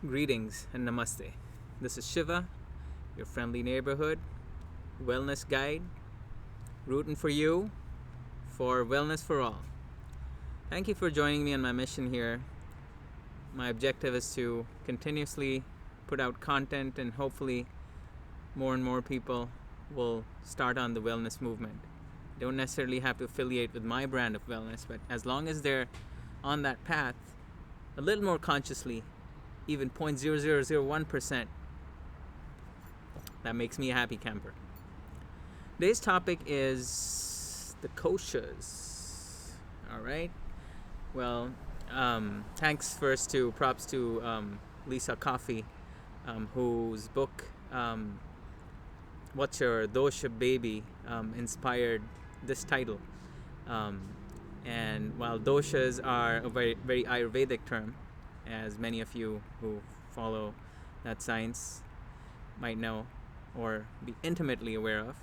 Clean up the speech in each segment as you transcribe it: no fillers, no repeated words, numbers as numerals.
Greetings and namaste. This is Shiva, your friendly neighborhood wellness guide, rooting for you for wellness for all. Thank you for joining me on my mission here. My objective is to continuously put out content, and hopefully more and more people will start on the wellness movement. Don't necessarily have to affiliate with my brand of wellness, but as long as they're on that path a little more consciously, even 0.0001%, that makes me a happy camper. Today's topic is the koshas. All right. Well, props to Lisa Coffey, whose book What's Your Dosha Baby inspired this title. And while doshas are a very, very Ayurvedic term, as many of you who follow that science might know or be intimately aware of,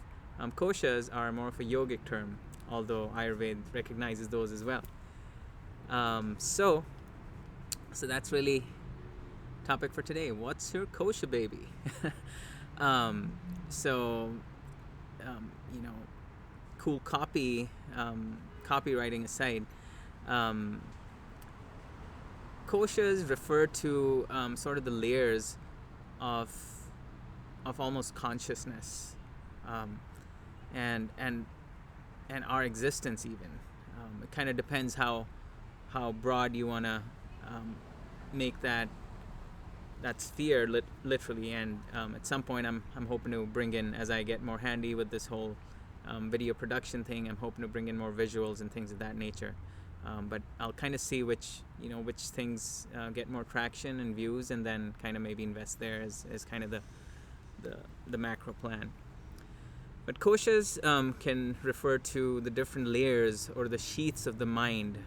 koshas are more of a yogic term, although Ayurveda recognizes those as well. So that's really topic for today. What's your kosha baby? Cool copywriting aside, koshas refer to sort of the layers of almost consciousness, and our existence even. It kind of depends how broad you want to make that sphere literally, and at some point I'm hoping to bring in, as I get more handy with this whole video production thing, I'm hoping to bring in more visuals and things of that nature. But I'll kind of see which things get more traction and views, and then kind of maybe invest there as kind of the macro plan. But koshas can refer to the different layers or the sheaths of the mind,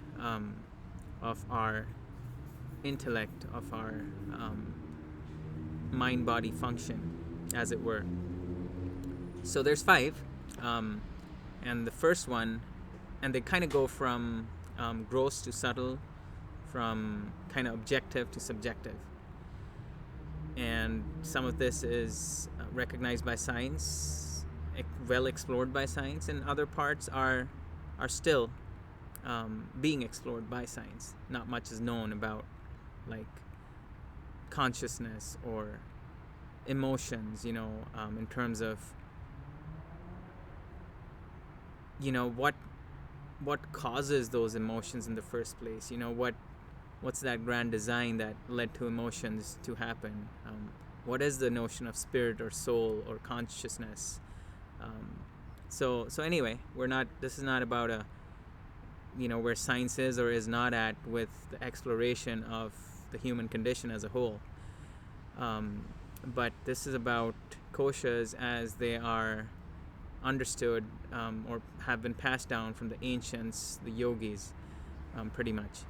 of our intellect, of our mind-body function, as it were. So there's 5, and the first one, and they kind of go from gross to subtle, from kind of objective to subjective. And some of this is recognized by science, well explored by science, and other parts are still being explored by science. Not much is known about, like, consciousness or emotions, in terms of, what causes those emotions in the first place. What's that grand design that led to emotions to happen? What is the notion of spirit or soul or consciousness? So anyway, this is not about where science is or is not at with the exploration of the human condition as a whole. But this is about koshas as they are understood, or have been passed down from the ancients, the yogis, pretty much.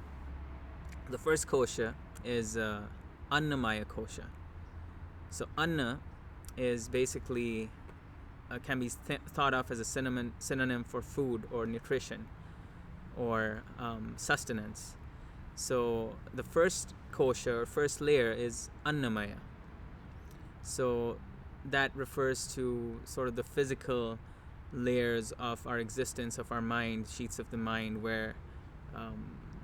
The first kosha is annamaya kosha. So anna is basically can be thought of as a synonym for food or nutrition or sustenance. So the first kosha, or first layer, is annamaya. So that refers to sort of the physical layers of our existence, of our mind, sheets of the mind, where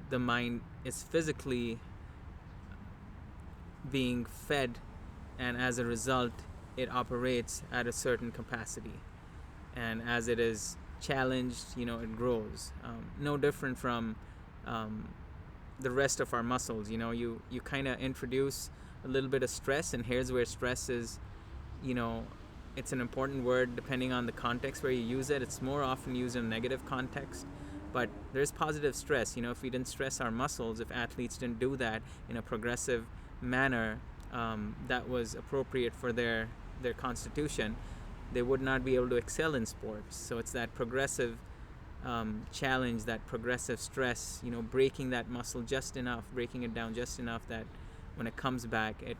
the mind is physically being fed, and as a result it operates at a certain capacity, and as it is challenged, it grows. No different from the rest of our muscles. You kind of introduce a little bit of stress, and here's where stress is, it's an important word depending on the context where you use it. It's more often used in a negative context, but there's positive stress. If we didn't stress our muscles, if athletes didn't do that in a progressive manner that was appropriate for their constitution, they would not be able to excel in sports. So it's that progressive challenge, that progressive stress, breaking that muscle just enough, breaking it down just enough that when it comes back, it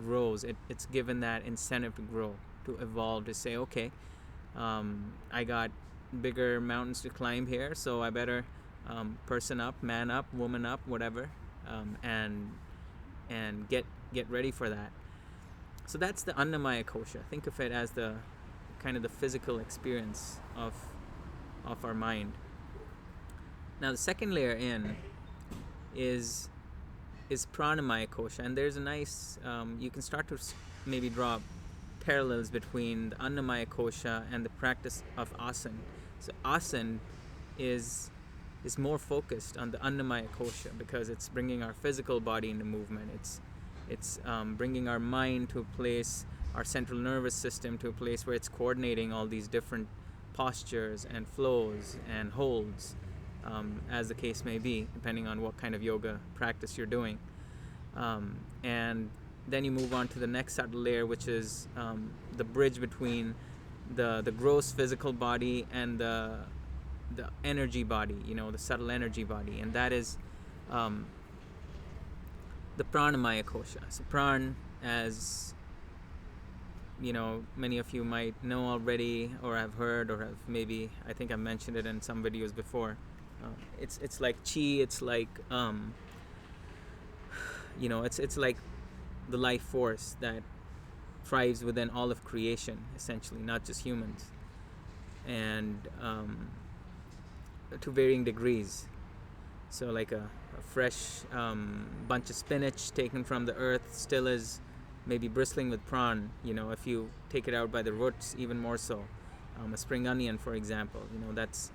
grows. It's given that incentive to grow, to evolve, to say, okay, I got bigger mountains to climb here, so I better person up, man up, woman up, whatever, and get ready for that. So that's the Annamaya kosha. Think of it as the kind of the physical experience of our mind. Now the second layer in is pranamaya kosha, and there's a nice you can start to maybe draw parallels between the Annamaya kosha and the practice of asana. So asana is more focused on the Annamaya kosha because it's bringing our physical body into movement. It's bringing our mind to a place, our central nervous system to a place where it's coordinating all these different postures and flows and holds, as the case may be, depending on what kind of yoga practice you're doing. And then you move on to the next subtle layer, which is the bridge between the gross physical body and the energy body, the subtle energy body, and that is the pranamaya kosha. So pran, as many of you might know already, or have heard, or have maybe, I think I've mentioned it in some videos before. It's like chi. It's like it's like the life force that thrives within all of creation, essentially, not just humans, and to varying degrees. So like a fresh bunch of spinach taken from the earth still is maybe bristling with pran, if you take it out by the roots, even more so. A spring onion, for example, that's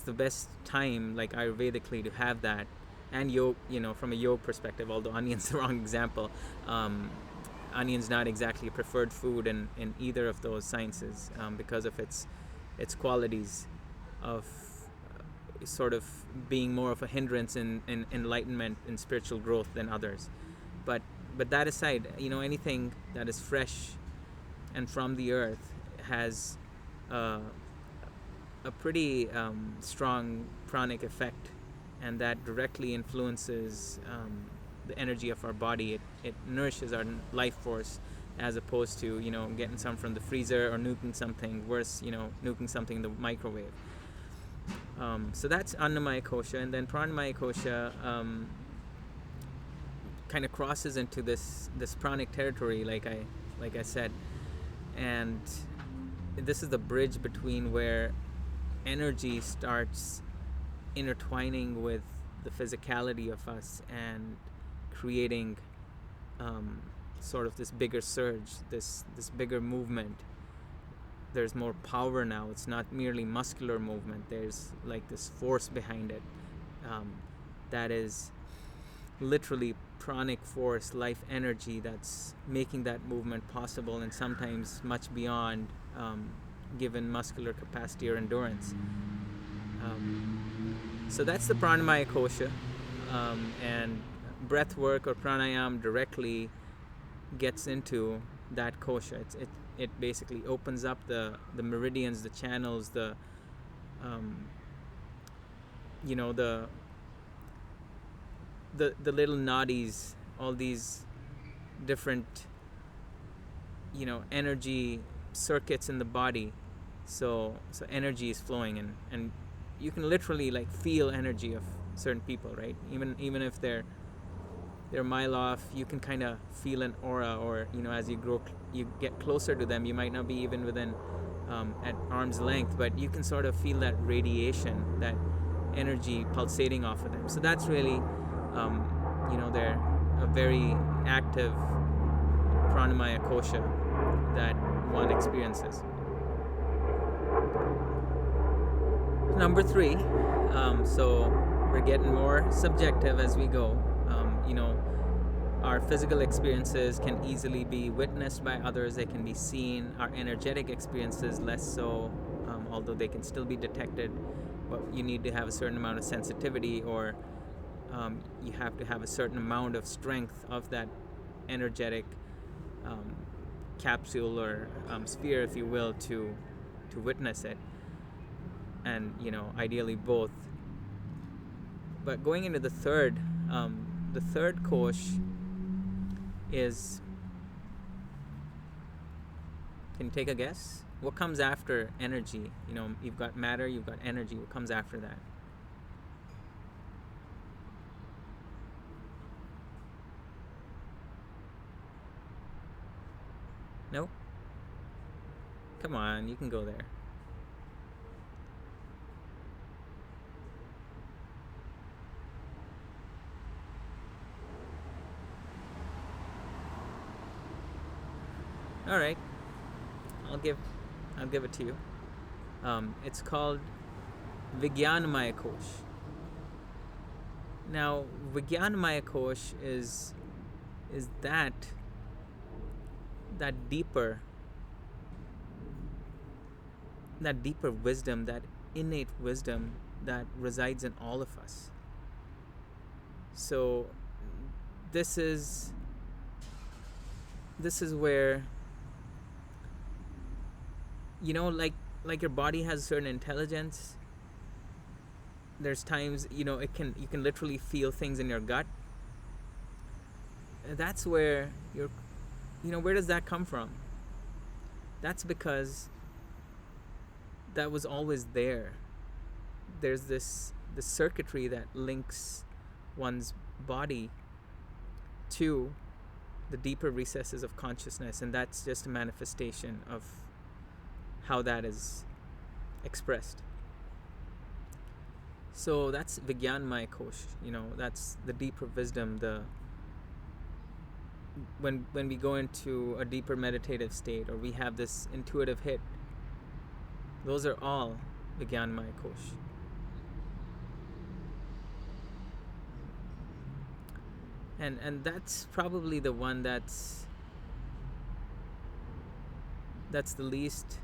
the best time, like Ayurvedically, to have that. And yoga, from a yoga perspective, although onion's the wrong example, onion's not exactly a preferred food in either of those sciences because of its qualities of sort of being more of a hindrance in enlightenment and spiritual growth than others. But that aside, anything that is fresh and from the earth has a pretty strong pranic effect, and that directly influences the energy of our body. It nourishes our life force, as opposed to getting some from the freezer or nuking something worse, nuking something in the microwave. So that's Annamaya kosha, and then pranamaya kosha kind of crosses into this pranic territory, like I said, and this is the bridge between where energy starts intertwining with the physicality of us and creating sort of this bigger surge, this bigger movement. There's more power now. It's not merely muscular movement. There's like this force behind it that is literally pranic force, life energy, that's making that movement possible, and sometimes much beyond given muscular capacity or endurance. So that's the pranamaya kosha, and breath work or pranayam directly gets into that kosha. It basically opens up the meridians, the channels, the little nadis, all these different energy circuits in the body. So energy is flowing, and you can literally like feel energy of certain people, right? Even if they're a mile off, you can kind of feel an aura, or as you get closer to them, you might not be even within at arm's length, but you can sort of feel that radiation, that energy pulsating off of them. So that's really they're a very active pranamaya kosha that one experiences. Number 3, so we're getting more subjective as we go. Our physical experiences can easily be witnessed by others. They can be seen. Our energetic experiences less so, although they can still be detected. But you need to have a certain amount of sensitivity, or you have to have a certain amount of strength of that energetic capsule or sphere, if you will, to witness it. And ideally both. But going into the third kosh is, can you take a guess? What comes after energy? You've got matter, you've got energy. What comes after that? No? Come on, you can go there. All right, I'll give it to you. It's called 𝕬𝕬𝕦𝕬₠. Now, 𝕬𝕬𝕦𝕬 is that deeper wisdom, that innate wisdom that resides in all of us. So this is where, like your body has a certain intelligence. There's times, you can literally feel things in your gut. That's where where does that come from? That's because that was always there. There's this circuitry that links one's body to the deeper recesses of consciousness, and that's just a manifestation of how that is expressed. So that's 𝕬𝕬𝕦𝕬₠. That's the deeper wisdom. When we go into a deeper meditative state, or we have this intuitive hit, those are all 𝕬𝕬𝕦𝕬₠. And that's probably the one that's the least